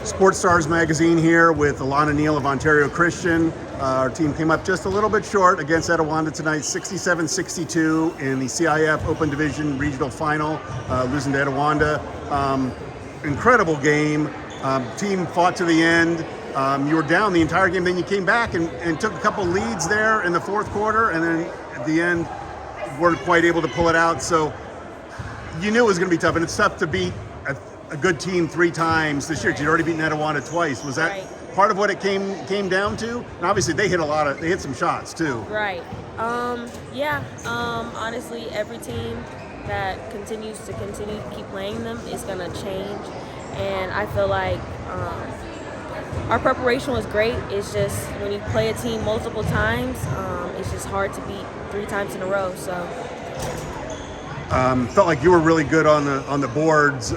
Sports Stars magazine here with Alanna Neale of Ontario Christian. Our team came up just a little bit short against Etiwanda tonight, 67-62 in the CIF Open Division Regional Final, losing to Etiwanda. Incredible game. Team fought to the end. You were down the entire game, then you came back and took a couple leads there in the fourth quarter, and then at the end weren't quite able to pull it out. So you knew it was going to be tough, and it's tough to beat a good team 3 times this year. You'd already beaten Etiwanda twice. Was that part of what it came down to? And obviously they hit some shots too. Right. Honestly, every team that continues to keep playing them is going to change, and I feel like our preparation was great. It's just when you play a team multiple times, it's just hard to beat 3 times in a row. So. Felt like you were really good on the boards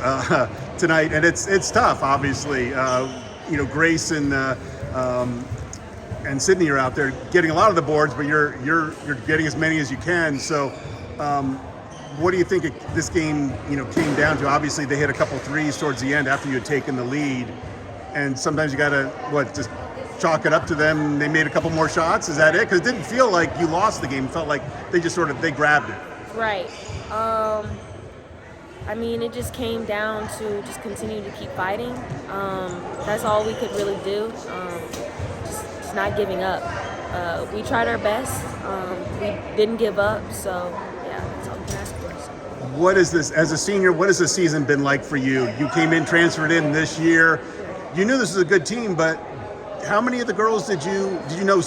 tonight, and it's tough. Obviously, Grace and Sydney are out there getting a lot of the boards, but you're getting as many as you can. So, what do you think this game came down to? Obviously, they hit a couple threes towards the end after you had taken the lead, and sometimes you gotta just chalk it up to them. They made a couple more shots. Is that it? Because it didn't feel like you lost the game. It felt like they just they grabbed it. Right. It just came down to just continue to keep fighting. That's all we could really do. Just not giving up. We tried our best. We didn't give up. So, yeah, that's all we can ask for. What is this, as a senior, what has this season been like for you? You came in, transferred in this year. You knew this was a good team, but how many of the girls did you know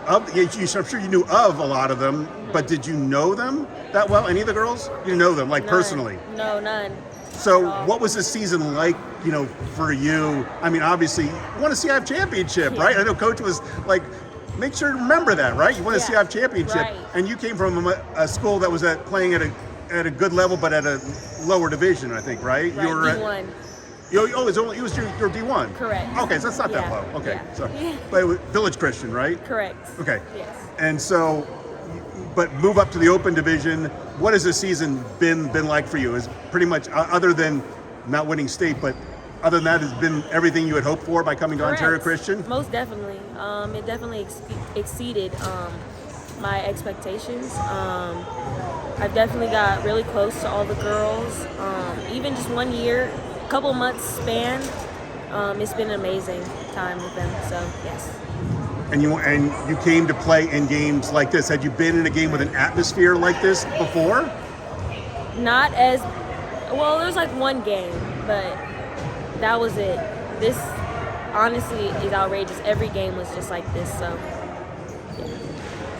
of? I'm sure you knew of a lot of them, but did you know them that well? Any of the girls? You know them, None. Personally? No, none. So what was this season like, for you? I mean, obviously, you won a CIF championship, right? I know Coach was like, make sure to remember that, right? You won a CIF championship, right. And you came from a school that was playing at a good level, but at a lower division, I think, right? Right, You were D1. It was your D1? Correct. Okay, so that's not that low. Okay, yeah. so but it was Village Christian, right? Correct. Okay. Yes. And so, but move up to the Open Division. What has this season been like for you? Is pretty much, other than not winning state, but other than that, has been everything you had hoped for by coming to Ontario Christian? Most definitely. It definitely exceeded my expectations. I've definitely got really close to all the girls. Even just 1 year, couple months span, it's been an amazing time with them. So yes. And you came to play in games like this. Had you been in a game with an atmosphere like this before? Not as well. There was like one game, but that was it. This honestly is outrageous. Every game was just like this. So.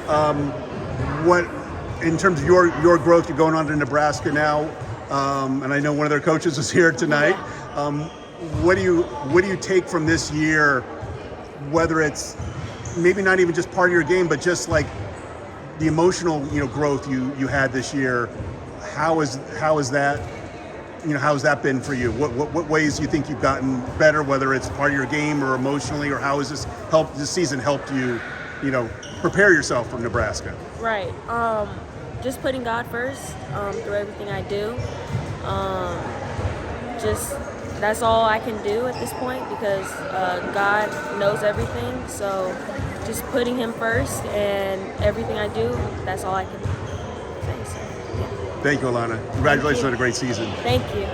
Yeah. What, in terms of your growth, you're going on to Nebraska now, and I know one of their coaches is here tonight. What do you take from this year, whether it's maybe not even just part of your game, but just like the emotional growth you had this year? How is that how's that been for you? What ways do you think you've gotten better, whether it's part of your game or emotionally, or how has this season helped you prepare yourself for Nebraska? Right. Just putting God first through everything I do. That's all I can do at this point, because God knows everything. So just putting Him first, and everything I do, that's all I can say. So, yeah. Thank you, Alanna. Congratulations on a great season. Thank you.